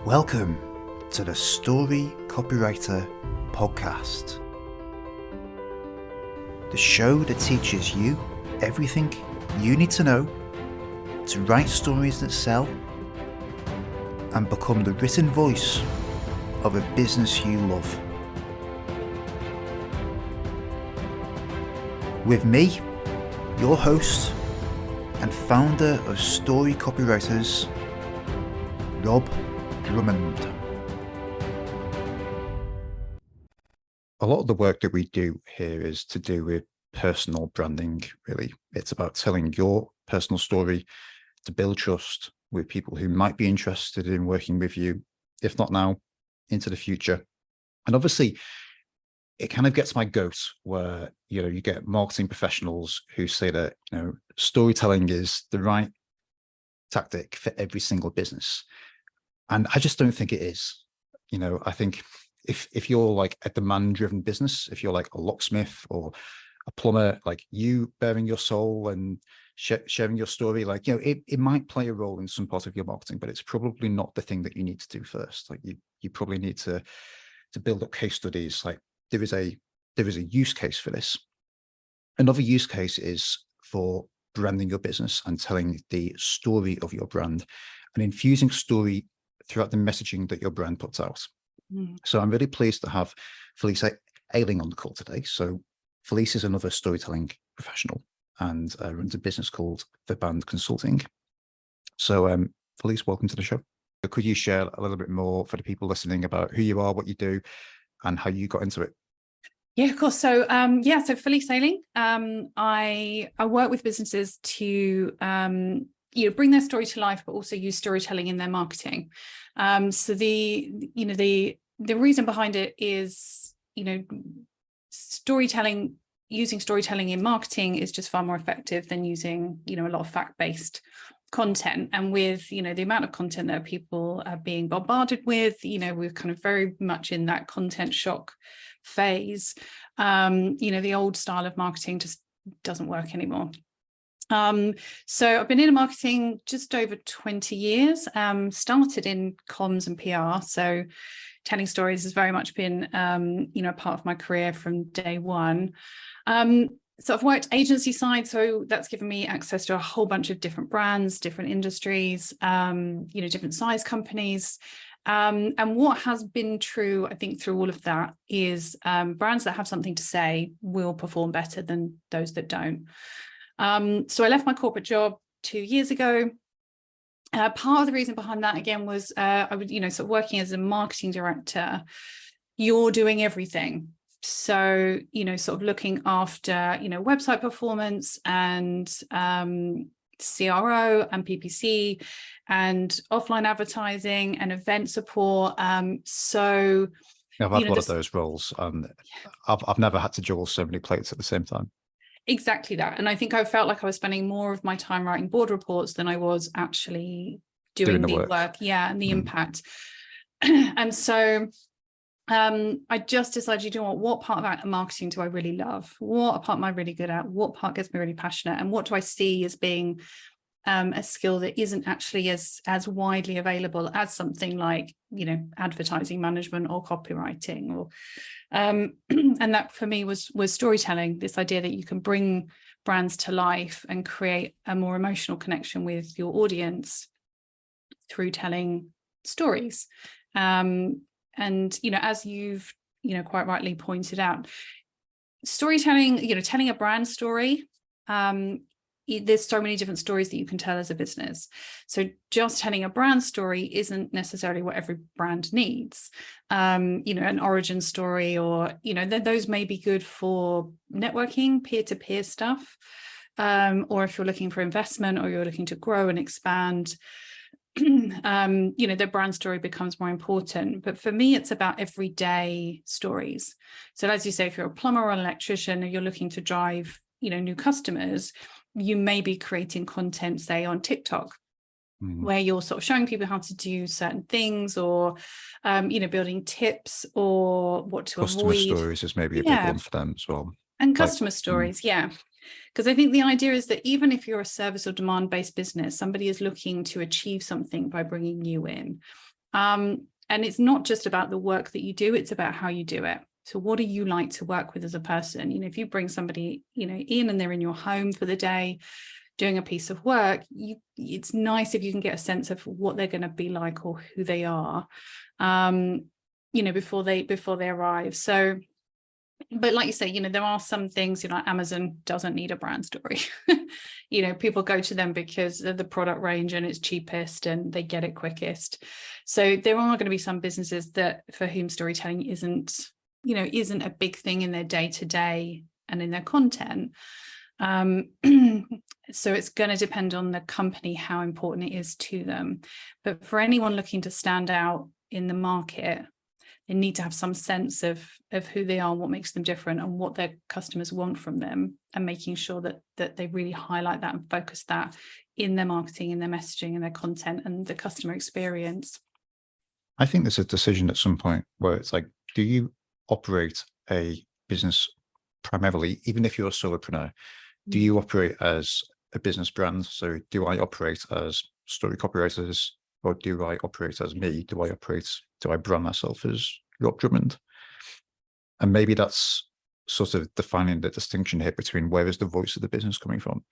Welcome to the Story Copywriter Podcast, the show that teaches you everything you need to know to write stories that sell and become the written voice of a business you love. With me, your host and founder of Story Copywriters, Rob Drummond. A lot of the work that we do here is to do with personal branding, really. It's about telling your personal story to build trust with people who might be interested in working with you, if not now, into the future. And obviously, it kind of gets my goat where, you get marketing professionals who say that, storytelling is the right tactic for every single business. And I just don't think it is. I think if you're like a demand-driven business, if you're like a locksmith or a plumber, like you bearing your soul and sharing your story, it might play a role in some part of your marketing, but it's probably not the thing that you need to do first. Like you probably need to build up case studies. Like there is a use case for this. Another use case is for branding your business and telling the story of your brand and infusing story throughout the messaging that your brand puts out. So I'm really pleased to have Felice Ayling on the call today. So Felice is another storytelling professional and runs a business called The Band Consulting. So Felice, welcome to the show. Could you share a little bit more for the people listening about who you are, what you do, and how you got into it? Yeah, of course. So so Felice Ayling, I work with businesses to bring their story to life, but also use storytelling in their marketing. So the reason behind it is, using storytelling in marketing is just far more effective than using, a lot of fact-based content. And with, the amount of content that people are being bombarded with, we're kind of very much in that content shock phase. The old style of marketing just doesn't work anymore. So I've been in marketing just over 20 years, started in comms and PR. So telling stories has very much been, part of my career from day one. So I've worked agency side, so that's given me access to a whole bunch of different brands, different industries, different size companies. And what has been true, I think, through all of that is brands that have something to say will perform better than those that don't. So I left my corporate job 2 years ago. Part of the reason behind that, again, was I was, sort of working as a marketing director. You're doing everything. So, sort of looking after, website performance and CRO and PPC and offline advertising and event support. So I've had one of those roles. I've never had to juggle so many plates at the same time. Exactly that. And I think I felt like I was spending more of my time writing board reports than I was actually doing the work. Yeah, and the impact. And so I just decided, what part of that marketing do I really love? What part am I really good at? What part gets me really passionate? And what do I see as being a skill that isn't actually as widely available as something like, advertising management or copywriting or and that for me was storytelling, this idea that you can bring brands to life and create a more emotional connection with your audience through telling stories. And, as you've, quite rightly pointed out, storytelling, telling a brand story, there's so many different stories that you can tell as a business. So just telling a brand story isn't necessarily what every brand needs. An origin story or, those may be good for networking, peer-to-peer stuff. Or if you're looking for investment or you're looking to grow and expand, the brand story becomes more important. But for me, it's about everyday stories. So as you say, if you're a plumber or an electrician and you're looking to drive, new customers, you may be creating content, say, on TikTok, where you're sort of showing people how to do certain things or, building tips or what to avoid. Customer stories is maybe a big one for them as well. And customer stories, yeah. Because I think the idea is that even if you're a service or demand-based business, somebody is looking to achieve something by bringing you in. And it's not just about the work that you do, it's about how you do it. So what do you like to work with as a person? You know, if you bring somebody, you know, in and they're in your home for the day doing a piece of work, it's nice if you can get a sense of what they're going to be like or who they are, you know, before they arrive. So, but like you say, you know, there are some things, you know, Amazon doesn't need a brand story. You know, people go to them because of the product range and it's cheapest and they get it quickest. So there are going to be some businesses that for whom storytelling isn't a big thing in their day-to-day and in their content. So it's going to depend on the company how important it is to them. But for anyone looking to stand out in the market, they need to have some sense of who they are, what makes them different, and what their customers want from them, and making sure that they really highlight that and focus that in their marketing, in their messaging, and their content, and the customer experience. I think there's a decision at some point where it's like, do you operate a business primarily, even if you're a solopreneur, do you operate as a business brand? So do I operate as story copywriters, or do I operate as me? Do I brand myself as Rob Drummond? And maybe that's sort of defining the distinction here between where is the voice of the business coming from?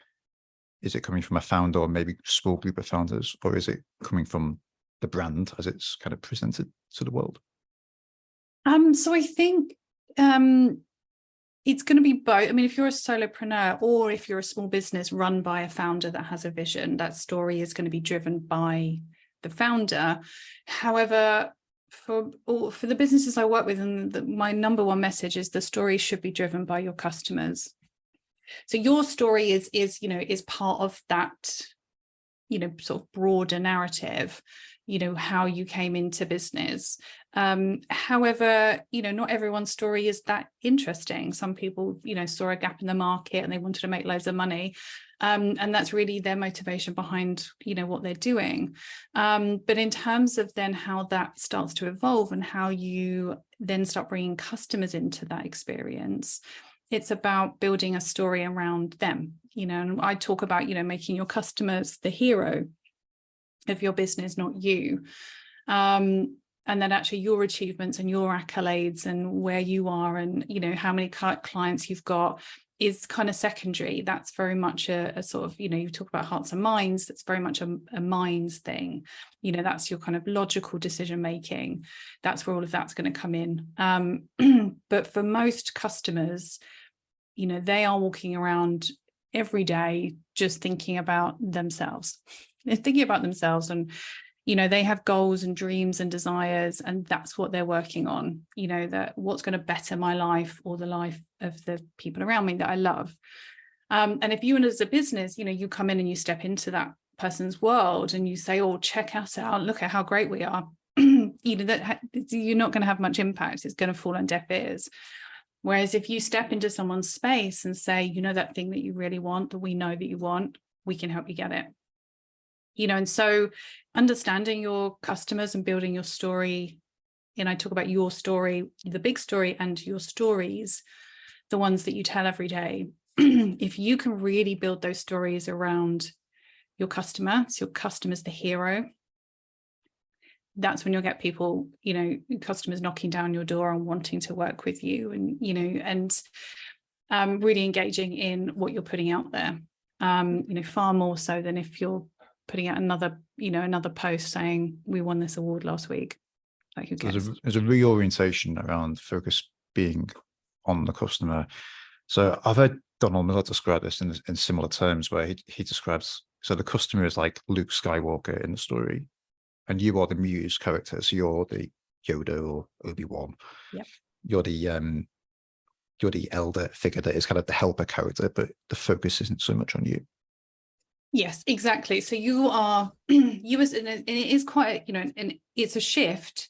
Is it coming from a founder or maybe a small group of founders, or is it coming from the brand as it's kind of presented to the world? So I think it's going to be both. I mean, if you're a solopreneur or if you're a small business run by a founder that has a vision, that story is going to be driven by the founder. However, for the businesses I work with, and my number one message is the story should be driven by your customers. So your story is part of that, you know, sort of broader narrative, you know, how you came into business. However, you know, not everyone's story is that interesting. Some people, you know, saw a gap in the market and they wanted to make loads of money. And that's really their motivation behind, you know, what they're doing. But in terms of then how that starts to evolve and how you then start bringing customers into that experience, it's about building a story around them, you know, and I talk about, you know, making your customers the hero of your business, not you. And then actually your achievements and your accolades and where you are and, you know, how many clients you've got is kind of secondary. That's very much a sort of, you know, you talk about hearts and minds, that's very much a minds thing. You know, that's your kind of logical decision making. That's where all of that's going to come in. But for most customers, you know, they are walking around every day just thinking about themselves. They're thinking about themselves, and you know, they have goals and dreams and desires, and that's what they're working on, you know, that what's going to better my life or the life of the people around me that I love. And if you, as a business, you know, you come in and you step into that person's world and you say, oh, check us out, look at how great we are, you know, that you're not going to have much impact. It's going to fall on deaf ears. Whereas if you step into someone's space and say, you know, that thing that you really want, that we know that you want, we can help you get it. You know, and so understanding your customers and building your story, and I talk about your story, the big story, and your stories, the ones that you tell every day. If you can really build those stories around your customer, so your customer's the hero, that's when you'll get people, you know, customers knocking down your door and wanting to work with you, and, you know, and really engaging in what you're putting out there, you know, far more so than if you're putting out another post saying we won this award last week. Like, who cares? There's a reorientation around focus being on the customer. So I've heard Donald Miller describe this in similar terms, where he describes, so the customer is like Luke Skywalker in the story, and you are the Muse character. So you're the Yoda or Obi-Wan. Yep. You're the elder figure that is kind of the helper character, but the focus isn't so much on you. Yes, exactly. So you are you as, and it is quite, you know, and it's a shift,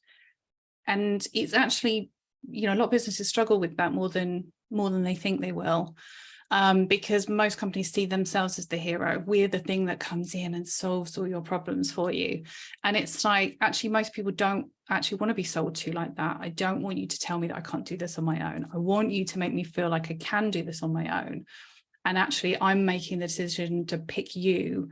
and it's actually, you know, a lot of businesses struggle with that more than they think they will, because most companies see themselves as the hero. We're the thing that comes in and solves all your problems for you, and it's like, actually most people don't actually want to be sold to like that. I don't want you to tell me that I can't do this on my own. I want you to make me feel like I can do this on my own. And actually, I'm making the decision to pick you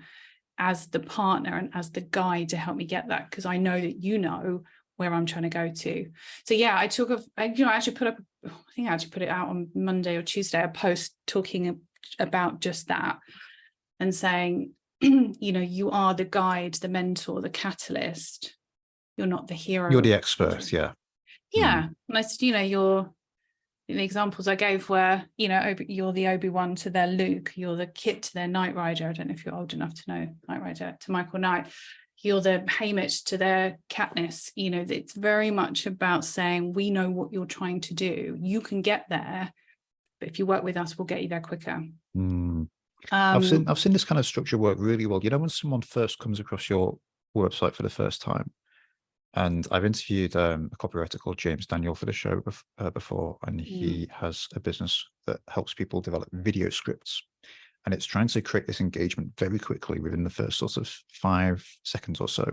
as the partner and as the guide to help me get that, because I know that you know where I'm trying to go to. So yeah, I actually put up, I think I actually put it out on Monday or Tuesday, a post talking about just that and saying, you know, you are the guide, the mentor, the catalyst. You're not the hero. You're the expert. Yeah. Yeah. And I said, you know, you're the examples I gave were, you know, you're the Obi-Wan to their Luke, you're the Kit to their Knight Rider. I don't know if you're old enough to know Knight Rider, to Michael Knight. You're the Haymitch to their Katniss. You know, it's very much about saying, we know what you're trying to do. You can get there, but if you work with us, we'll get you there quicker. I've seen this kind of structure work really well. You know, when someone first comes across your website for the first time, and I've interviewed a copywriter called James Daniel for the show before, and he has a business that helps people develop video scripts. And it's trying to create this engagement very quickly within the first sort of 5 seconds or so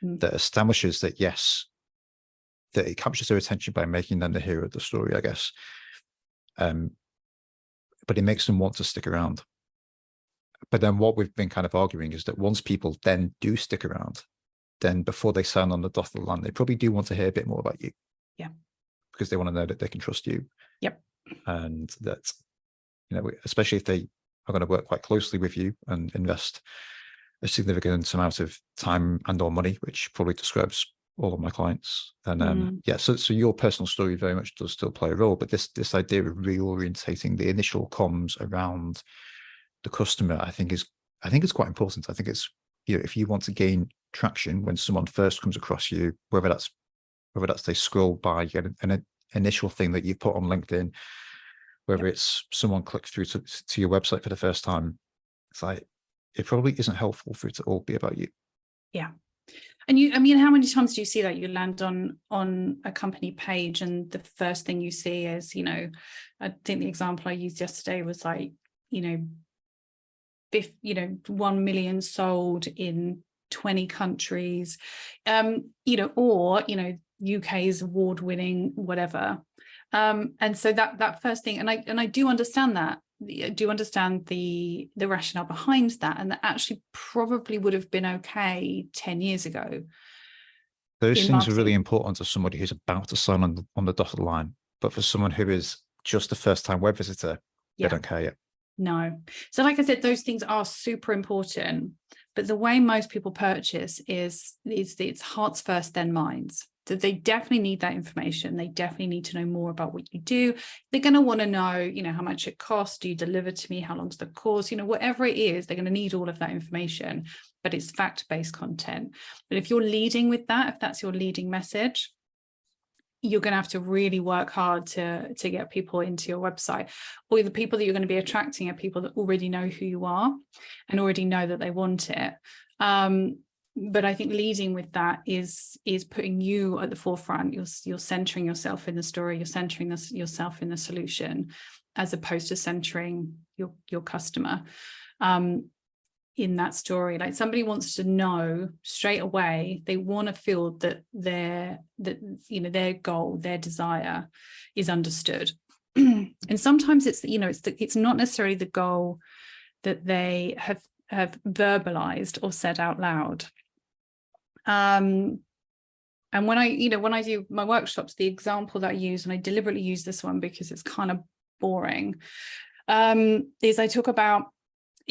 that establishes that, yes, that it captures their attention by making them the hero of the story, I guess. But it makes them want to stick around. But then what we've been kind of arguing is that once people then do stick around, then before they sign on the dotted line, they probably do want to hear a bit more about you. Yeah. Because they want to know that they can trust you. Yep. And that, you know, especially if they are going to work quite closely with you and invest a significant amount of time and or money, which probably describes all of my clients. And yeah, so your personal story very much does still play a role, but this idea of reorientating the initial comms around the customer, I think is quite important. I think it's, you know, if you want to gain traction when someone first comes across you, whether that's they scroll by an initial thing that you put on LinkedIn, whether it's someone clicked through to your website for the first time, it's like, it probably isn't helpful for it to all be about you. Yeah. And I mean, how many times do you see that you land on a company page and the first thing you see is, you know, I think the example I used yesterday was like, you know, 1 million sold in 20 countries, you know, or, you know, UK's award-winning whatever. And so that first thing, and I do understand that. I do understand the rationale behind that, and that actually probably would have been okay 10 years ago. Those things are really important to somebody who's about to sign on the dotted line, but for someone who is just a first-time web visitor, they don't care yet. No. So like I said, those things are super important, but the way most people purchase is it's hearts first, then minds. So they definitely need that information. They definitely need to know more about what you do. They're going to want to know, you know, how much it costs. Do you deliver to me? How long's the course? You know, whatever it is, they're going to need all of that information, but it's fact-based content. But if you're leading with that, if that's your leading message, you're going to have to really work hard to get people into your website. Or the people that you're going to be attracting are people that already know who you are and already know that they want it. But I think leading with that is putting you at the forefront. You're centering yourself in the story. You're centering yourself in the solution, as opposed to centering your customer in that story. Like, somebody wants to know straight away. They want to feel that their goal, their desire is understood. And sometimes it's, you know, it's not necessarily the goal that they have verbalized or said out loud. And when I do my workshops, the example that I use, and I deliberately use this one because it's kind of boring, is I talk about,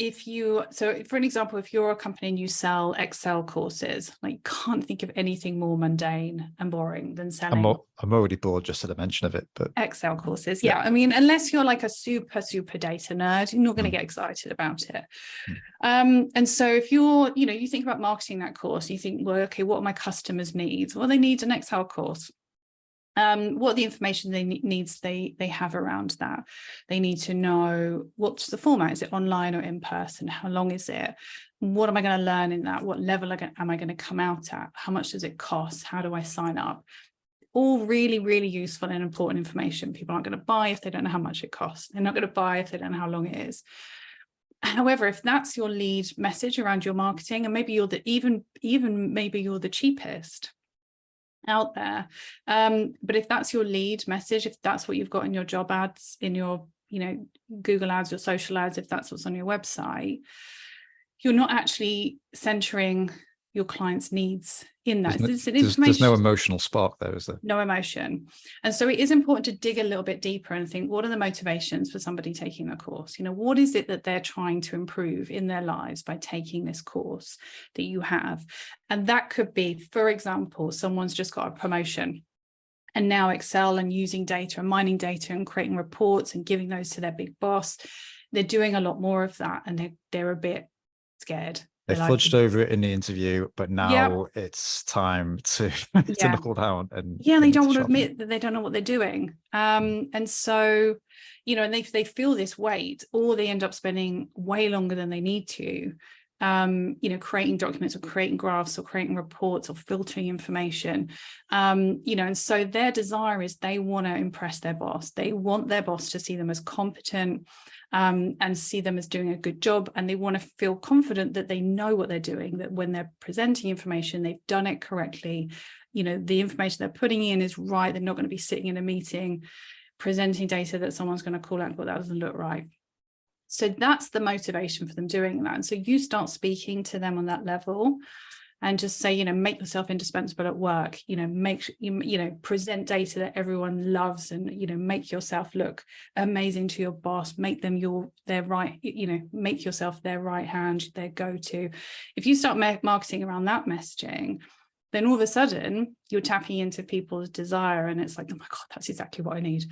so for an example, if you're a company and you sell Excel courses, like, you can't think of anything more mundane and boring than selling. I'm already bored just at the mention of it, but Excel courses. Yeah. I mean, unless you're like a super data nerd, you're not going to get excited about it. And so if you're, you know, you think about marketing that course, you think, well, okay, what are my customers' needs? Well, they need an Excel course. What are the information needs they have around that? They need to know, what's the format? Is it online or in person? How long is it? What am I going to learn in that? What level am I going to come out at? How much does it cost? How do I sign up? All really, really useful and important information. People aren't going to buy if they don't know how much it costs. They're not going to buy if they don't know how long it is. However, if that's your lead message around your marketing, and maybe you're maybe you're the cheapest out there, but if that's your lead message, if that's what you've got in your job ads, in your, you know, Google ads, your social ads, if that's what's on your website, you're not actually centering your client's needs in that. There's no emotional spark there, is there? No emotion. And so it is important to dig a little bit deeper and think, what are the motivations for somebody taking a course? What is it that they're trying to improve in their lives by taking this course that you have? And that could be, for example, someone's just got a promotion and now Excel and using data and mining data and creating reports and giving those to their big boss. They're doing a lot more of that and they're a bit scared. They fudged over it in the interview, but now it's time to knuckle down. And they don't want to admit that they don't know what they're doing. And so, and they feel this weight, or they end up spending way longer than they need to, creating documents or creating graphs or creating reports or filtering information. And so their desire is they want to impress their boss. They want their boss to see them as competent, and see them as doing a good job, and they want to feel confident that they know what they're doing, that when they're presenting information, they've done it correctly. The information they're putting in is right. They're not going to be sitting in a meeting presenting data that someone's going to call out, but that doesn't look right. So that's the motivation for them doing that. And so you start speaking to them on that level and just say, make yourself indispensable at work, present data that everyone loves, and, make yourself look amazing to your boss, make them their right, make yourself their right hand, their go-to. If you start marketing around that messaging, then all of a sudden you're tapping into people's desire, and it's like, oh my God, that's exactly what I need.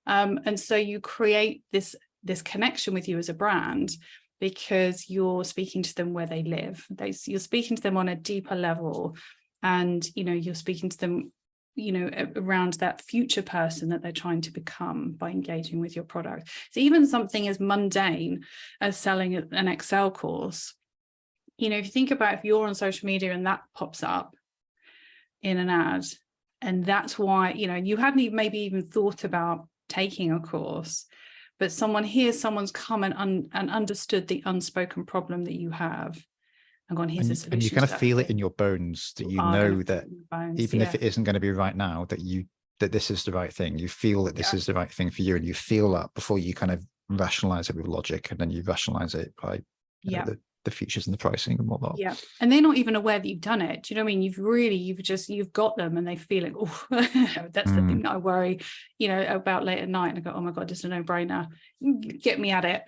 And so you create this connection with you as a brand, because you're speaking to them where they live. You're speaking to them on a deeper level, and you're speaking to them around that future person that they're trying to become by engaging with your product. So even something as mundane as selling an Excel course, if you think about, if you're on social media and that pops up in an ad, and that's why you hadn't maybe even thought about taking a course, but someone's come and understood the unspoken problem that you have, and gone, here's a solution. And you kind of feel it in your bones that that even if it isn't going to be right now, that this is the right thing. You feel that this is the right thing for you, and you feel that before you kind of rationalize it with logic, and then you rationalize it by the features and the pricing and whatnot. Yeah. And they're not even aware that you've done it. Do you know what I mean? You've got them, and they feel it. Oh, that's the thing that I worry, about late at night. And I go, oh my God, it's a no-brainer. Get me at it.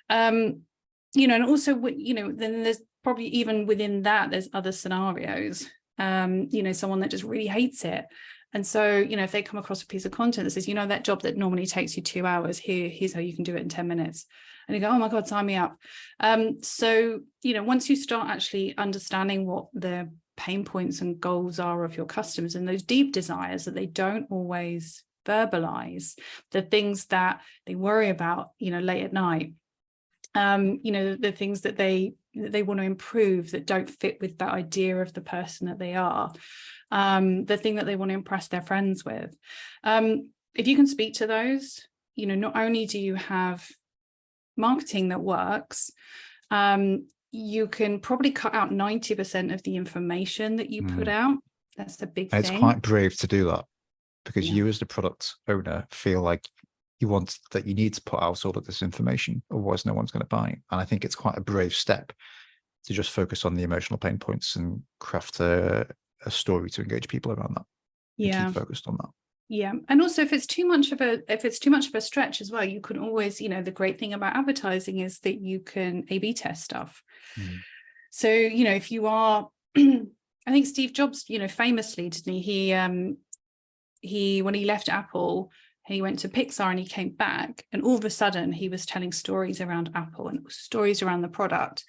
And also, then there's probably, even within that, there's other scenarios. Someone that just really hates it. And so, if they come across a piece of content that says, that job that normally takes you 2 hours, here's how you can do it in 10 minutes. And you go, oh my God, sign me up. So, once you start actually understanding what the pain points and goals are of your customers, and those deep desires that they don't always verbalize, the things that they worry about, late at night, the things that they want to improve that don't fit with that idea of the person that they are, the thing that they want to impress their friends with. If you can speak to those, not only do you have marketing that works, you can probably cut out 90% of the information that you put out. That's the big thing. It's quite brave to do that, because you as the product owner feel like you need to put out all of this information, otherwise no one's going to buy it. And I think it's quite a brave step to just focus on the emotional pain points and craft a story to engage people around that. And keep focused on that. Yeah. And also, if it's too much of a stretch as well, you can always, the great thing about advertising is that you can A/B test stuff. So, if you are, I think Steve Jobs, famously, didn't he when he left Apple, he went to Pixar and he came back, and all of a sudden he was telling stories around Apple and stories around the product.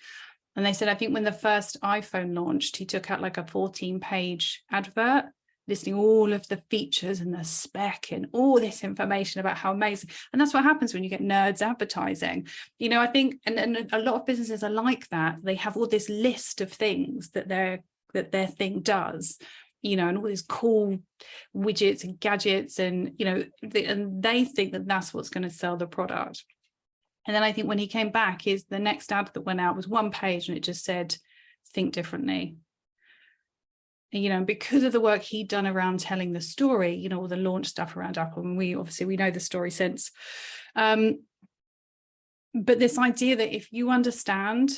And they said, I think when the first iPhone launched, he took out like a 14-page advert listing all of the features and the spec and all this information about how amazing. And that's what happens when you get nerds advertising. I think, and a lot of businesses are like that. They have all this list of things that their thing does, and all these cool widgets and gadgets, and, and they think that that's what's going to sell the product. And then I think when he came back, the next ad that went out was one page, and it just said, think differently. Because of the work he'd done around telling the story, all the launch stuff around Apple, and we know the story since. But this idea that if you understand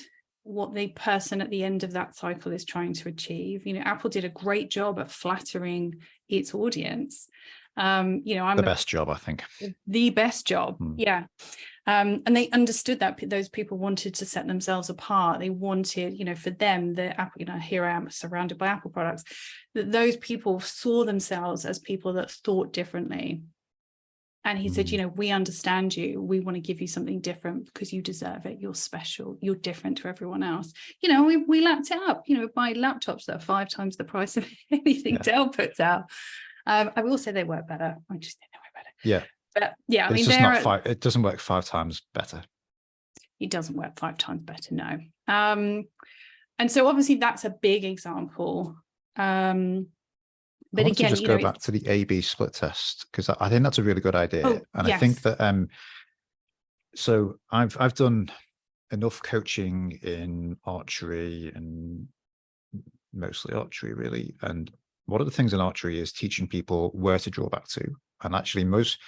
what the person at the end of that cycle is trying to achieve. You know, Apple did a great job at flattering its audience. You know, the best job, I think. The best job. Yeah. And they understood that those people wanted to set themselves apart. They wanted, you know, for them, the Apple, you know, here I am surrounded by Apple products, that those people saw themselves as people that thought differently. And he said, you know, we understand you. We want to give you something different because you deserve it. You're special. You're different to everyone else. You know, we lapped it up, you know, buy laptops that are 5 times the price of anything Dell puts out. I will say they work better. I just think they work better. Yeah. But yeah, I mean, it's just not it doesn't work 5 times better. It doesn't work 5 times better, no. And so obviously that's a big example. But again, just go back to the A/B split test, because I think that's a really good idea. And I think that so I've done enough coaching in archery, and mostly archery really. And one of the things in archery is teaching people where to draw back to. And actually most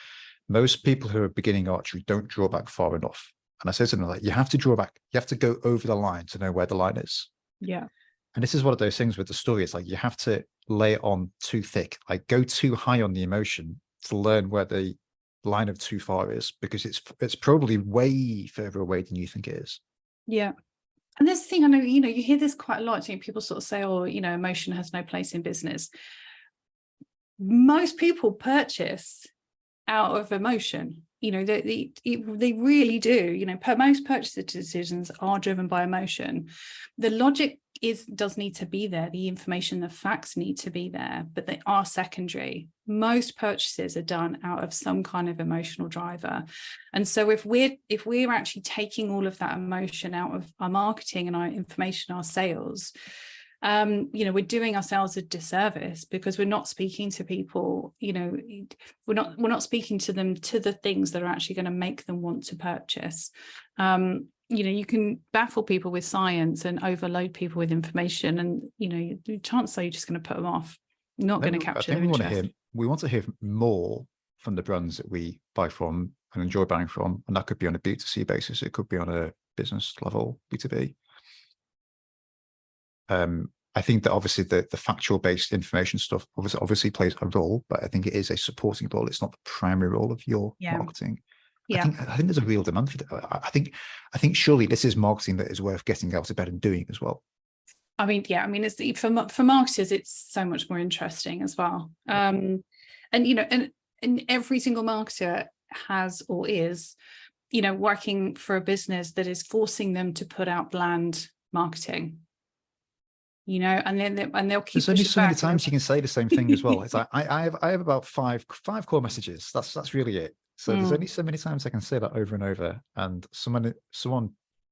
people who are beginning archery don't draw back far enough. And I say something like, you have to draw back, you have to go over the line to know where the line is. Yeah. And this is one of those things with the story. It's like you have to lay it on too thick, like go too high on the emotion to learn where the line of too far is, because it's probably way further away than you think it is. Yeah. And this thing, I know, you know, you hear this quite a lot. You know, people sort of say, oh, you know, emotion has no place in business. Most people purchase out of emotion. You know, they really do. You know, most purchase decisions are driven by emotion. The logic does need to be there. The information, the facts need to be there, but they are secondary. Most purchases are done out of some kind of emotional driver. And so if we're actually taking all of that emotion out of our marketing and our information, our sales, you know, we're doing ourselves a disservice, because we're not speaking to people, you know, we're not speaking to them to the things that are actually going to make them want to purchase. You know, you can baffle people with science and overload people with information, and, you know, the chances are you're just going to put them off. You're not going to capture their interest. We want to hear more from the brands that we buy from and enjoy buying from. And that could be on a B2C basis. It could be on a business level, B2B. I think that obviously the factual based information stuff obviously plays a role, but I think it is a supporting role. It's not the primary role of your marketing. I think there's a real demand for that. I think surely this is marketing that is worth getting out of bed and doing as well. I mean, yeah, I mean, it's for marketers, it's so much more interesting as well. And you know, and every single marketer has or is, you know, working for a business that is forcing them to put out bland marketing. You know, and they'll keep. There's only so many times you can say the same thing as well. It's like I have about five core messages. That's really it. So there's only so many times I can say that over and over. And someone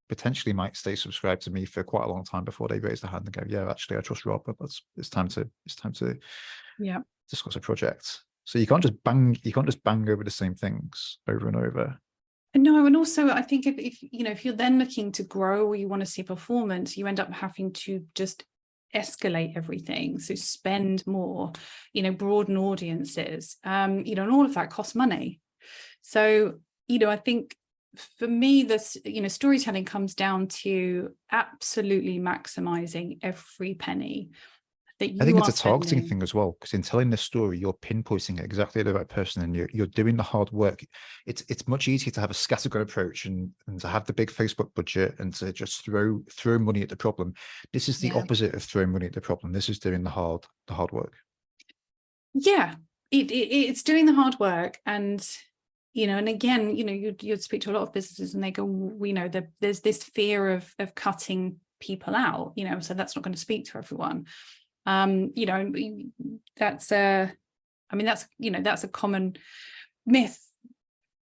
potentially might stay subscribed to me for quite a long time before they raise their hand and go, yeah, actually I trust Rob, but it's time to discuss a project. So you can't just bang over the same things over and over. No, and also I think if you're then looking to grow or you want to see performance, you end up having to just escalate everything. So spend more, you know, broaden audiences, you know, and all of that costs money. So, you know, I think for me, this, you know, storytelling comes down to absolutely maximizing every penny that you are. I think it's a targeting thing as well, because in telling this story, you're pinpointing exactly the right person, and you're doing the hard work. It's much easier to have a scattergun approach and to have the big Facebook budget and to just throw money at the problem. This is the opposite of throwing money at the problem. This is doing the hard work. Yeah, it's doing the hard work. And you know, and again, you know, you'd speak to a lot of businesses and they go, we know that there's this fear of cutting people out, you know, so that's not going to speak to everyone. You know, that's a common myth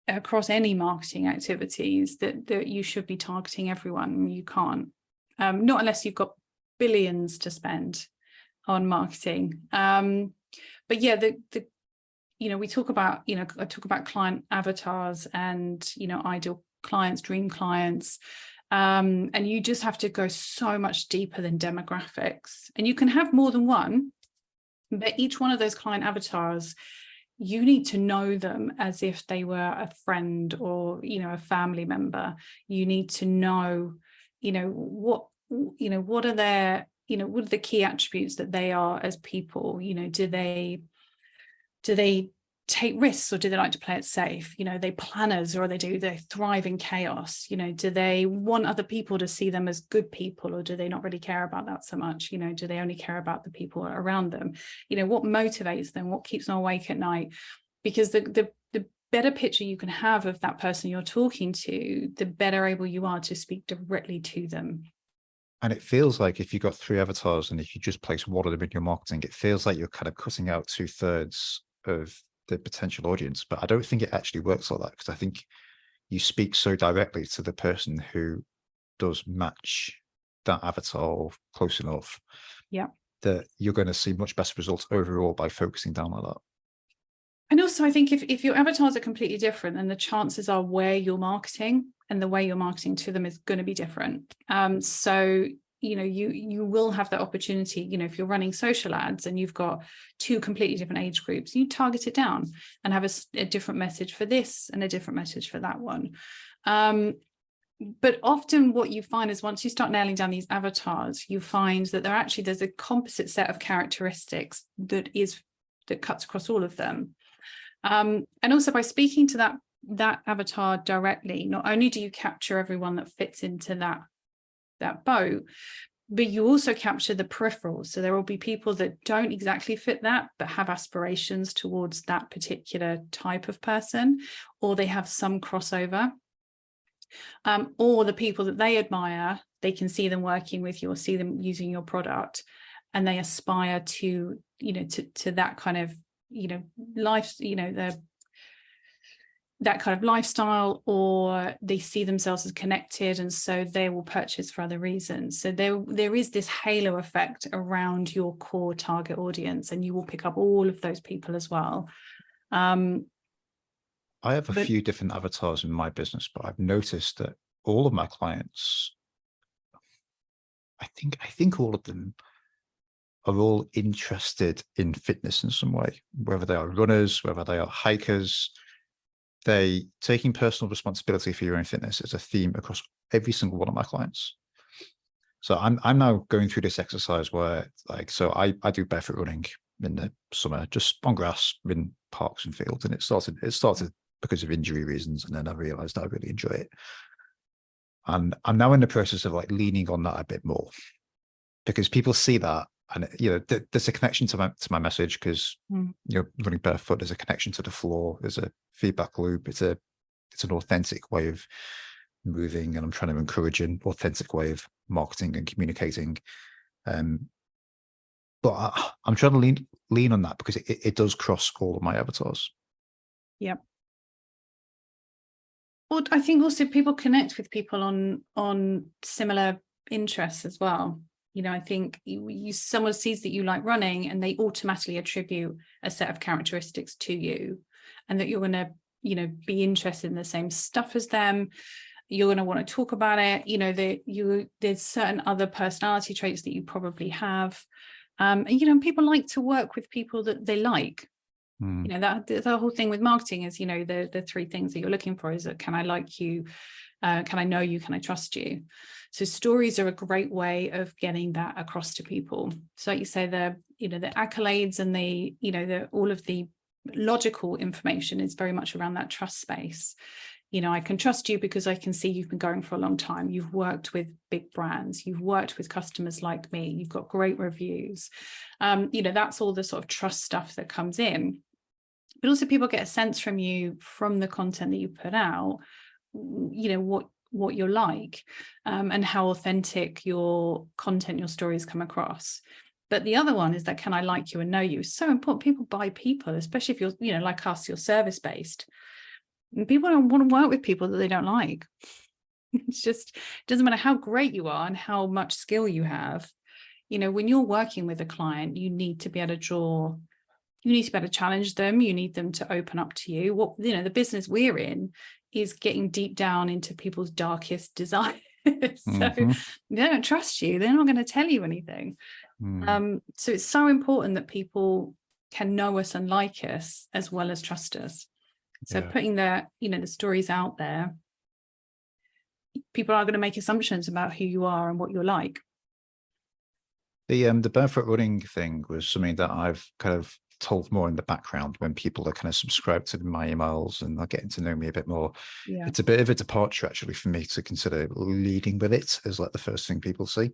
across any marketing activities, that you should be targeting everyone. You can't, not unless you've got billions to spend on marketing. But yeah, you know, we talk about, you know, I talk about client avatars and, you know, ideal clients, dream clients. And you just have to go so much deeper than demographics. And you can have more than one, but each one of those client avatars, you need to know them as if they were a friend or, you know, a family member. You need to know what are their, what are the key attributes that they are as people? Do they take risks, or do they like to play it safe? Are they planners, or they thrive in chaos? Do they want other people to see them as good people, or do they not really care about that so much? Do they only care about the people around them? What motivates them? What keeps them awake at night? Because the better picture you can have of that person you're talking to, the better able you are to speak directly to them. And it feels like if you've got 3 avatars and if you just place one of them in your marketing, it feels like you're kind of cutting out 2/3 of the potential audience. But I don't think it actually works like that, because I think you speak so directly to the person who does match that avatar close enough, that you're going to see much better results overall by focusing down like that. And also, I think if your avatars are completely different, then the chances are where you're marketing and the way you're marketing to them is going to be different. So, you will have that opportunity, if you're running social ads and you've got 2 completely different age groups, you target it down and have a different message for this and a different message for that one. But often what you find is once you start nailing down these avatars, you find that there's a composite set of characteristics that cuts across all of them. And also by speaking to that avatar directly, not only do you capture everyone that fits into that boat, but you also capture the peripherals. So there will be people that don't exactly fit that, but have aspirations towards that particular type of person, or they have some crossover. Or the people that they admire, they can see them working with you or see them using your product, and they aspire to, to that kind of, life, that kind of lifestyle, or they see themselves as connected, and so they will purchase for other reasons. So there is this halo effect around your core target audience, and you will pick up all of those people as well. I have a few different avatars in my business, but I've noticed that all of my clients, I think all of them are all interested in fitness in some way, whether they are runners, whether they are hikers. They taking personal responsibility for your own fitness is a theme across every single one of my clients. So I'm now going through this exercise where, so I do barefoot running in the summer, just on grass in parks and fields. And it started because of injury reasons. And then I realized I really enjoy it. And I'm now in the process of leaning on that a bit more, because people see that. And there's a connection to my message, because running barefoot, there's a connection to the floor, there's a feedback loop. It's an authentic way of moving, and I'm trying to encourage an authentic way of marketing and communicating. But I'm trying to lean on that, because it does cross all of my avatars. Yep. Well, I think also people connect with people on similar interests as well. I think someone sees that you like running, and they automatically attribute a set of characteristics to you, and that you're going to, be interested in the same stuff as them. You're going to want to talk about it. There's certain other personality traits that you probably have. And people like to work with people that they like. That the whole thing with marketing is, the 3 things that you're looking for is that, can I like you? Can I know you? Can I trust you? So stories are a great way of getting that across to people. So like you say, the accolades and all of the logical information is very much around that trust space. I can trust you because I can see you've been going for a long time. You've worked with big brands. You've worked with customers like me. You've got great reviews. That's all the sort of trust stuff that comes in. But also people get a sense from you, from the content that you put out, what you're like, and how authentic your content, your stories come across. But the other one is that, can I like you and know you? It's so important. People buy people, especially if you're, like us, you're service-based. And people don't want to work with people that they don't like. It's just, it doesn't matter how great you are and how much skill you have. When you're working with a client, you need to be able to challenge them. You need them to open up to you. The business we're in is getting deep down into people's darkest desires. So they don't trust you. They're not going to tell you anything. So it's so important that people can know us and like us as well as trust us. So putting the stories out there, people are going to make assumptions about who you are and what you're like. The barefoot running thing was something that I've kind of told more in the background when people are kind of subscribed to my emails and are getting to know me a bit more. Yeah. It's a bit of a departure actually for me to consider leading with it as like the first thing people see.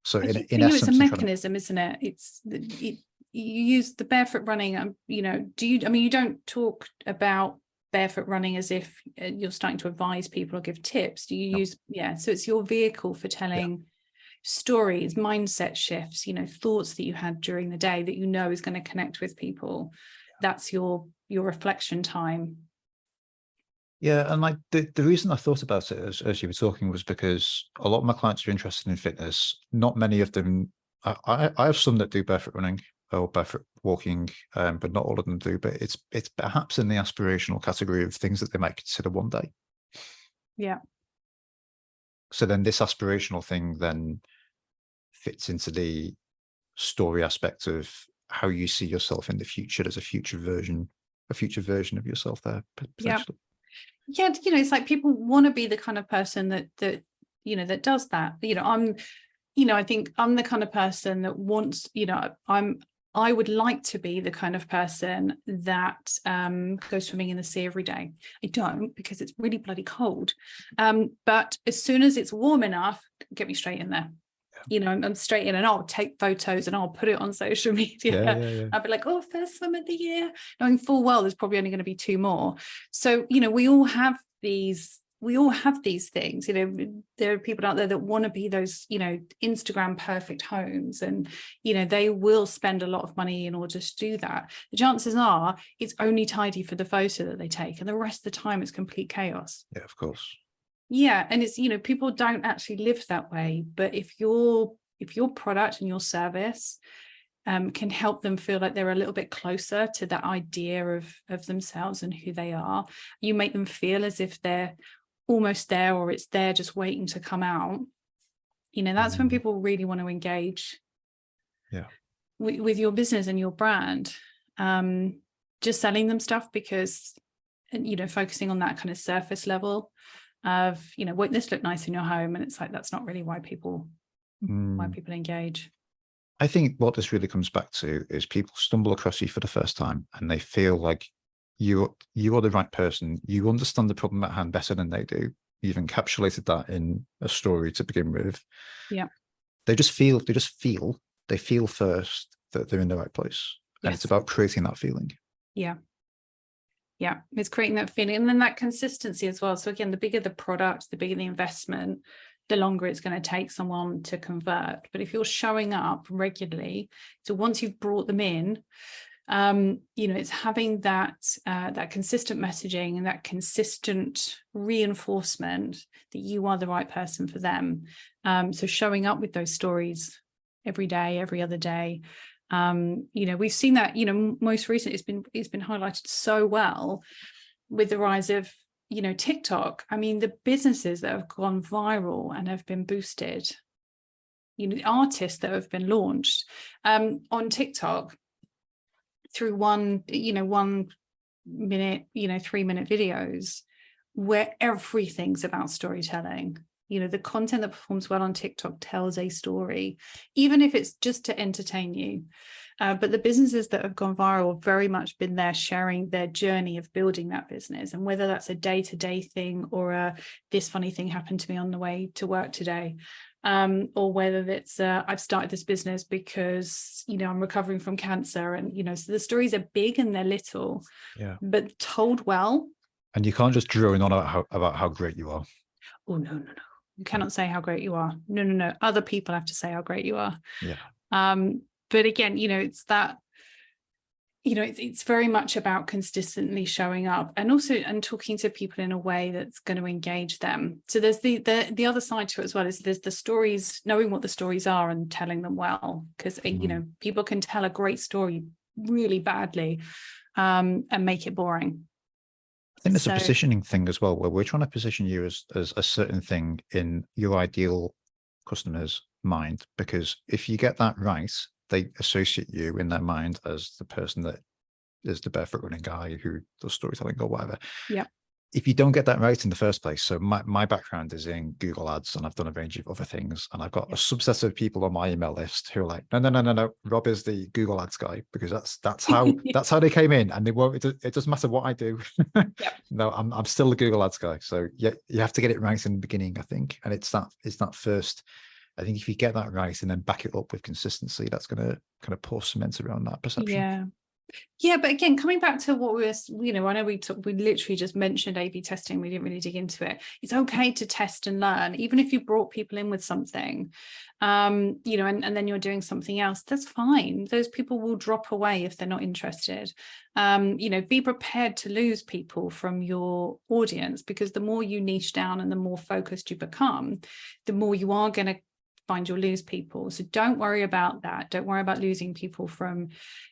So in essence, it's a mechanism, isn't it? You use the barefoot running. You know, you don't talk about barefoot running as if you're starting to advise people or give tips. Do you use, so it's your vehicle for telling stories, mindset shifts, you know, thoughts that you had during the day that you know is going to connect with people. That's your reflection time. Yeah, and like the reason I thought about it as you were talking was because a lot of my clients are interested in fitness. Not many of them. I have some that do barefoot running or barefoot walking, but not all of them do. But it's perhaps in the aspirational category of things that they might consider one day. Yeah. So then this aspirational thing then fits into the story aspect of how you see yourself in the future as a future version of yourself there potentially. Yeah, you know, it's like people want to be the kind of person that you know, that does that. You know, I think I'm the kind of person that wants, you know, I would like to be the kind of person that goes swimming in the sea every day. I don't, because it's really bloody cold. But as soon as it's warm enough, get me straight in there. You know, I'm straight in, and I'll take photos and I'll put it on social media. I'll be like, oh, first swim of the year, knowing full well there's probably only going to be 2 more. So, you know, we all have these things. You know, there are people out there that want to be those, you know, Instagram perfect homes, and, you know, they will spend a lot of money in order to do that. The chances are it's only tidy for the photo that they take, and the rest of the time it's complete chaos. Yeah, of course. Yeah, and it's, you know, people don't actually live that way. But if your product and your service can help them feel like they're a little bit closer to that idea of themselves and who they are, you make them feel as if they're almost there, or it's there just waiting to come out. You know, that's when people really want to engage with your business and your brand. Just selling them stuff because, you know, focusing on that kind of surface level of, you know, won't this look nice in your home? And it's like, that's not really why people engage. I think what this really comes back to is people stumble across you for the first time and they feel like you are the right person. You understand the problem at hand better than they do. You've encapsulated that in a story to begin with. Yeah. They feel first that they're in the right place. And it's about creating that feeling. Yeah, it's creating that feeling, and then that consistency as well. So again, the bigger the product, the bigger the investment, the longer it's going to take someone to convert. But if you're showing up regularly, so once you've brought them in, you know, it's having that consistent messaging and that consistent reinforcement that you are the right person for them. So showing up with those stories every day, every other day. You know, we've seen that, you know, most recently it's been highlighted so well with the rise of, you know, TikTok. I mean, the businesses that have gone viral and have been boosted, you know, the artists that have been launched on TikTok through 1 minute, you know, 3-minute videos where everything's about storytelling. You know, the content that performs well on TikTok tells a story, even if it's just to entertain you. But the businesses that have gone viral have very much been there sharing their journey of building that business. And whether that's a day-to-day thing or this funny thing happened to me on the way to work today, or whether it's I've started this business because, you know, I'm recovering from cancer. And, you know, so the stories are big and they're little, but told well. And you can't just drone on about how great you are. Oh, no. You cannot say how great you are. No. Other people have to say how great you are. But again, you know, it's that, you know, it's very much about consistently showing up and talking to people in a way that's going to engage them. So there's the other side to it as well, is there's the stories, knowing what the stories are and telling them well, because you know, people can tell a great story really badly and make it boring. I think there's a positioning thing as well, where we're trying to position you as a certain thing in your ideal customer's mind, because if you get that right, they associate you in their mind as the person that is the barefoot running guy who does storytelling or whatever. Yeah. if you don't get that right in the first place, so my background is in Google Ads, and I've done a range of other things, and I've got a subset of people on my email list who are like, no, Rob is the Google Ads guy, because that's how they came in, and they won't. It doesn't matter what I do. Yep. No, I'm still the Google Ads guy. So yeah, you have to get it right in the beginning, I think, and it's that first. I think if you get that right and then back it up with consistency, that's going to kind of pour cement around that perception. Yeah, but again, coming back to what we were, I know we literally just mentioned A/B testing. We didn't really dig into it. It's okay to test and learn, even if you brought people in with something, and then you're doing something else. That's fine. Those people will drop away if they're not interested. Be prepared to lose people from your audience, because the more you niche down and the more focused you become, the more you are going to find you'll lose people. So don't worry about that. Don't worry about losing people from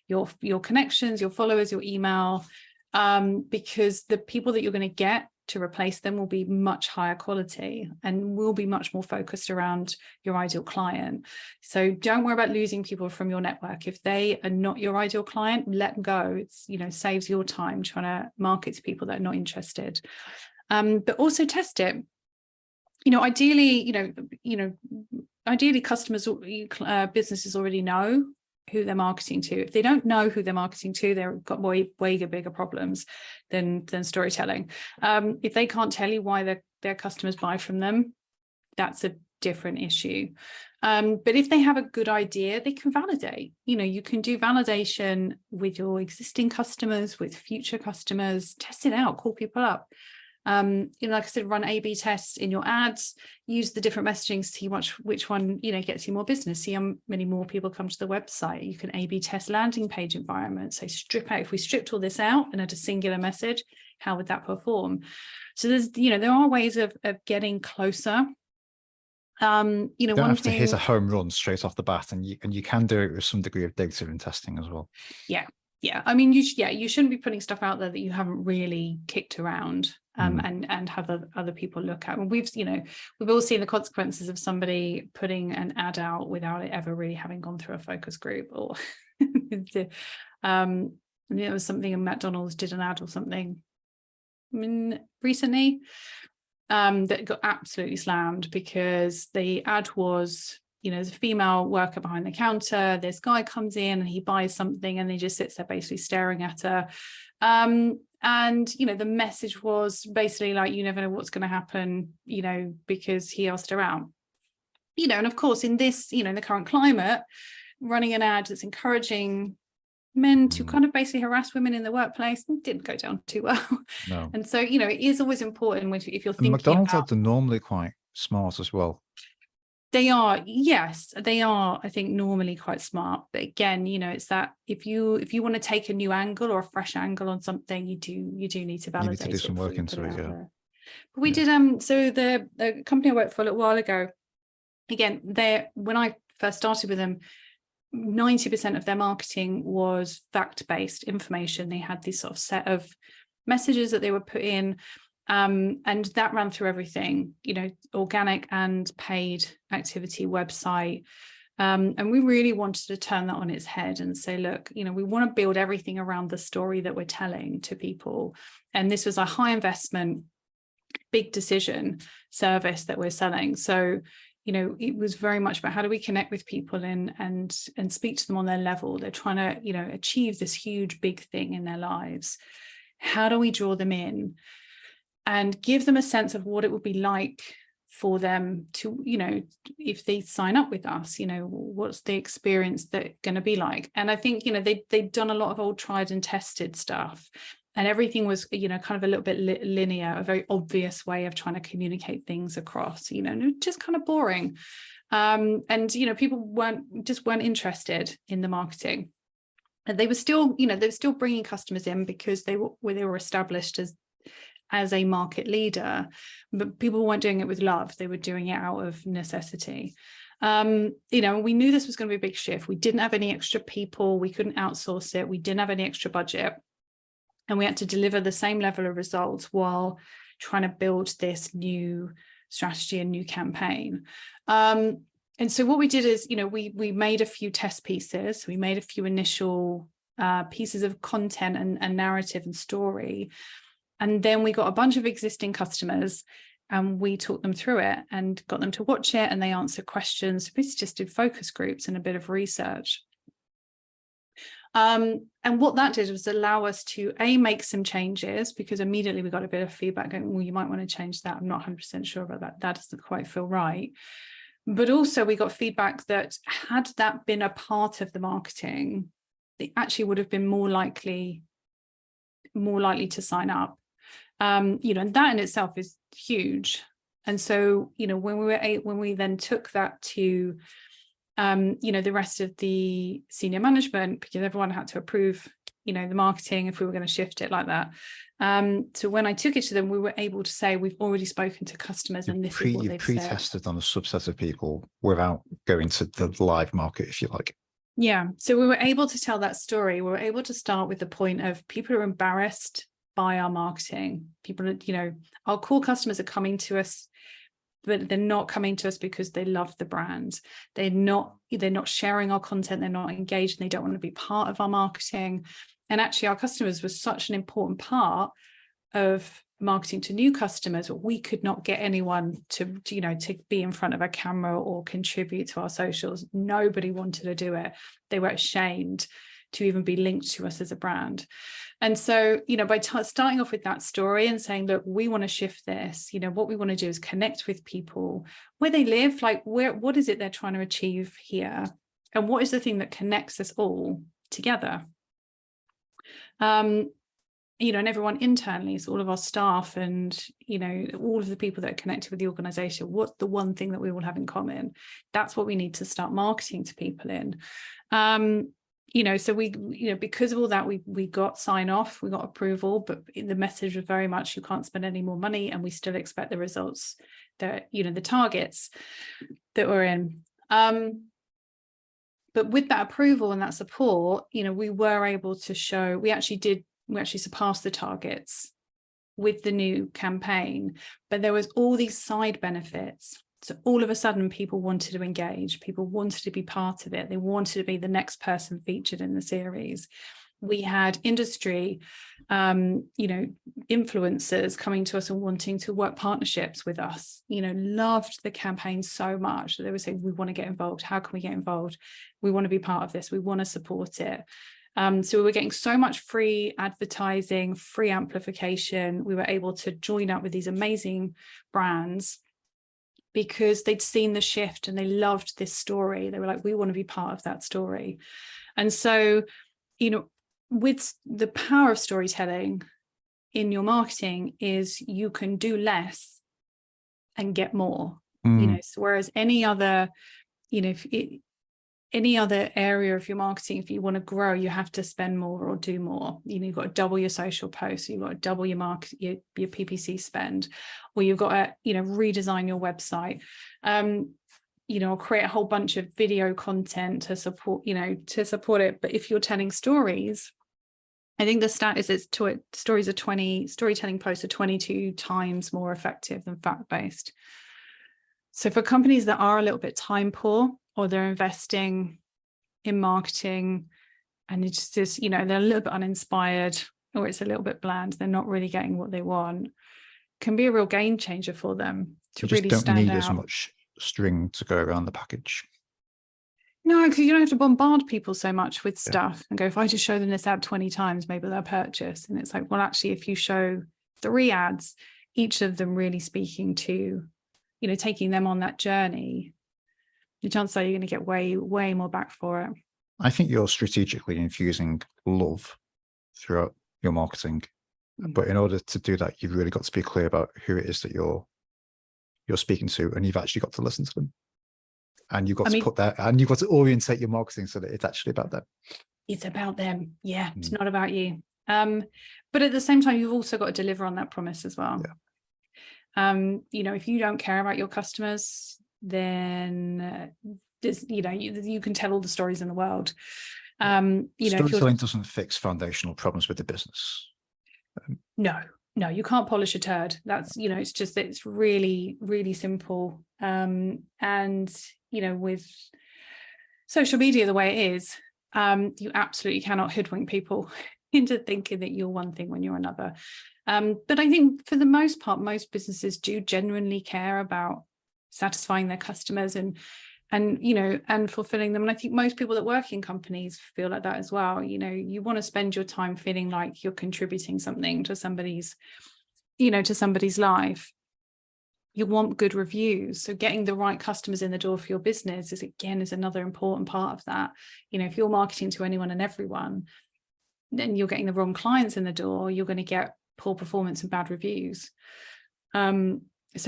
your connections, your followers, your email, because the people that you're going to get to replace them will be much higher quality and will be much more focused around your ideal client. So don't worry about losing people from your network. If they are not your ideal client, let them go. It's, saves your time trying to market to people that are not interested. But also test it. Ideally, customers, businesses already know who they're marketing to. If they don't know who they're marketing to, they've got way bigger problems than storytelling. If they can't tell you why their customers buy from them, that's a different issue. But if they have a good idea, they can validate. You can do validation with your existing customers, with future customers, test it out, call people up. Like I said, run A/B tests in your ads, use the different messaging, see which one, gets you more business, see how many more people come to the website. You can A/B test landing page environments. So if we stripped all this out and had a singular message, how would that perform? So there are ways of getting closer. You don't have to hit a home run straight off the bat, and you can do it with some degree of data and testing as well. Yeah. I mean, you shouldn't be putting stuff out there that you haven't really kicked around and have other people look at. And we've all seen the consequences of somebody putting an ad out without it ever really having gone through a focus group, or there was something in McDonald's did an ad or something recently that got absolutely slammed, because the ad was, there's a female worker behind the counter, this guy comes in and he buys something and he just sits there basically staring at her, and the message was basically like, you never know what's going to happen, because he asked her out, and of course in this, in the current climate, running an ad that's encouraging men to kind of basically harass women in the workplace didn't go down too well. No. And so it is always important if you're thinking McDonald's ads are normally quite smart as well. They are, yes, they are, I think, normally quite smart. But again, it's that if you want to take a new angle or a fresh angle on something, you do need to validate. You need to do some work into it, yeah. But we did so the company I worked for a little while ago, again, when I first started with them, 90% of their marketing was fact-based information. They had this sort of set of messages that they would put in. And that ran through everything, organic and paid activity, website. And we really wanted to turn that on its head and say, look, we want to build everything around the story that we're telling to people. And this was a high investment, big decision service that we're selling. So, it was very much about how do we connect with people and speak to them on their level. They're trying to, achieve this huge, big thing in their lives. How do we draw them in and give them a sense of what it would be like for them to, if they sign up with us, what's the experience that going to be like? And I think, they'd done a lot of old tried and tested stuff, and everything was, kind of a little bit linear, a very obvious way of trying to communicate things across, just kind of boring. And, people weren't interested in the marketing. And they were still, bringing customers in because they were established as a market leader, but people weren't doing it with love. They were doing it out of necessity. We knew this was going to be a big shift. We didn't have any extra people. We couldn't outsource it. We didn't have any extra budget. And we had to deliver the same level of results while trying to build this new strategy and new campaign. And so what we did is, we made a few test pieces. We made a few initial pieces of content and narrative and story. And then we got a bunch of existing customers and we talked them through it and got them to watch it, and they answered questions. We just did focus groups and a bit of research. And what that did was allow us to make some changes, because immediately we got a bit of feedback going, well, you might want to change that. I'm not 100% sure about that. That doesn't quite feel right. But also we got feedback that had that been a part of the marketing, they actually would have been more likely to sign up. And that in itself is huge. And so, when we then took that to the rest of the senior management, because everyone had to approve, the marketing if we were going to shift it like that. So when I took it to them, we were able to say, we've already spoken to customers and this is what they've pre-tested on a subset of people without going to the live market, if you like. Yeah. So we were able to tell that story. We were able to start with the point of people are embarrassed by our marketing. People are, our core customers are coming to us, but they're not coming to us because they love the brand. They're not sharing our content. They're not engaged. And they don't want to be part of our marketing. And actually our customers was such an important part of marketing to new customers. We could not get anyone to be in front of a camera or contribute to our socials. Nobody wanted to do it. They were ashamed to even be linked to us as a brand. And so, by starting off with that story and saying, look, we want to shift this, what we want to do is connect with people where they live, like what is it they're trying to achieve here? And what is the thing that connects us all together? And everyone internally, so all of our staff and, all of the people that are connected with the organization, what's the one thing that we all have in common? That's what we need to start marketing to people in. So we, because of all that, we got sign off, we got approval, but the message was very much, you can't spend any more money and we still expect the results that, the targets that we're in. But with that approval and that support, we were able to show, we actually surpassed the targets with the new campaign, but there was all these side benefits. So all of a sudden people wanted to engage, people wanted to be part of it. They wanted to be the next person featured in the series. We had industry, influencers coming to us and wanting to work partnerships with us, loved the campaign so much that they were saying, we want to get involved. How can we get involved? We want to be part of this. We want to support it. So we were getting so much free advertising, free amplification. We were able to join up with these amazing brands because they'd seen the shift and they loved this story. They were like, we want to be part of that story. And so, with the power of storytelling in your marketing is you can do less and get more. So whereas any other, any other area of your marketing, if you want to grow, you have to spend more or do more. You've got to double your social posts, you've got to double your your PPC spend, or you've got to, redesign your website, or create a whole bunch of video content to support it. But if you're telling stories, I think the stat is storytelling posts are 22 times more effective than fact-based. So for companies that are a little bit time poor, or they're investing in marketing and it's just, they're a little bit uninspired, or it's a little bit bland, they're not really getting what they want, can be a real game changer for them to really stand out. You just don't need as much string to go around the package. No, because you don't have to bombard people so much with stuff and go, if I just show them this ad 20 times, maybe they'll purchase. And it's like, well, actually, if you show 3 ads, each of them really speaking to, taking them on that journey, the chances are you're going to get way, way more back for it. I think you're strategically infusing love throughout your marketing. But in order to do that, you've really got to be clear about who it is that you're speaking to, and you've actually got to listen to them. And you've got to put that, and you've got to orientate your marketing so that it's actually about them. It's about them. Yeah, it's not about you. But at the same time, you've also got to deliver on that promise as well. Yeah. If you don't care about your customers, then you can tell all the stories in the world. Storytelling doesn't fix foundational problems with the business. No, you can't polish a turd. That's, it's really, really simple. And, with social media the way it is, you absolutely cannot hoodwink people into thinking that you're one thing when you're another. But I think for the most part, most businesses do genuinely care about satisfying their customers and fulfilling them. And I think most people that work in companies feel like that as well. You want to spend your time feeling like you're contributing something to somebody's life. You want good reviews. So getting the right customers in the door for your business is another important part of that. If you're marketing to anyone and everyone, then you're getting the wrong clients in the door, you're going to get poor performance and bad reviews. So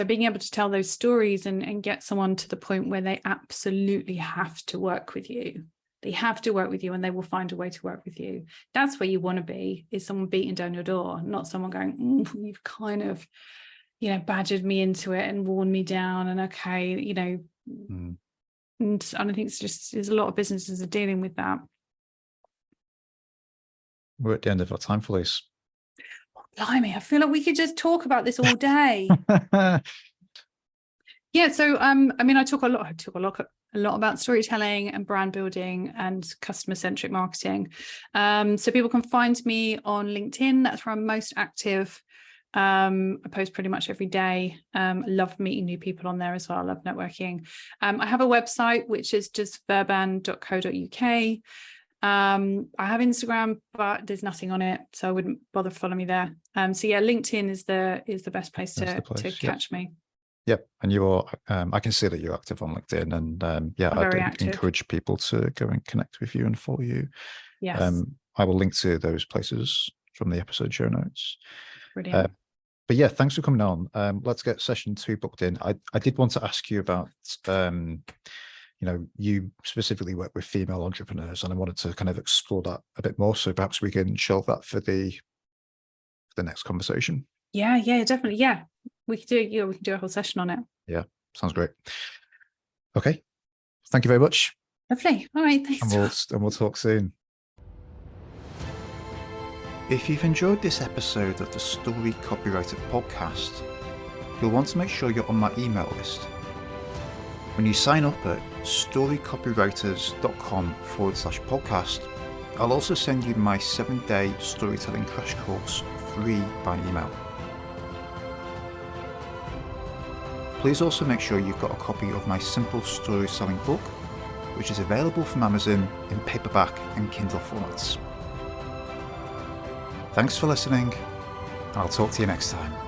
being able to tell those stories and get someone to the point where they absolutely have to work with you. They have to work with you and they will find a way to work with you. That's where you want to be, is someone beating down your door, not someone going, you've kind of, badgered me into it and worn me down. And okay, and I think there's a lot of businesses are dealing with that. We're at the end of our time, Felice. Blimey, I feel like we could just talk about this all day. Yeah, so I talk a lot about storytelling and brand building and customer-centric marketing. So people can find me on LinkedIn. That's where I'm most active. I post pretty much every day. I love meeting new people on there as well. I love networking. I have a website which is just verban.co.uk. I have Instagram, but there's nothing on it, so I wouldn't bother following me there. So yeah, LinkedIn is the best place to catch me. Yep, and you are. I can see that you're active on LinkedIn, and I'd encourage people to go and connect with you and follow you. Yes, I will link to those places from the episode show notes. Brilliant. But yeah, thanks for coming on. Let's get session 2 booked in. I did want to ask you about you specifically work with female entrepreneurs, and I wanted to kind of explore that a bit more. So perhaps we can shelve that for the next conversation. Yeah, definitely. Yeah, we can do a whole session on it. Yeah, sounds great. Okay, thank you very much. Lovely. All right, thanks. And we'll talk soon. If you've enjoyed this episode of the Story Copywriter podcast, you'll want to make sure you're on my email list. When you sign up at storycopywriters.com/podcast, I'll also send you my 7-day storytelling crash course free by email. Please also make sure you've got a copy of my simple story selling book, which is available from Amazon in paperback and Kindle formats. Thanks for listening, and I'll talk to you next time.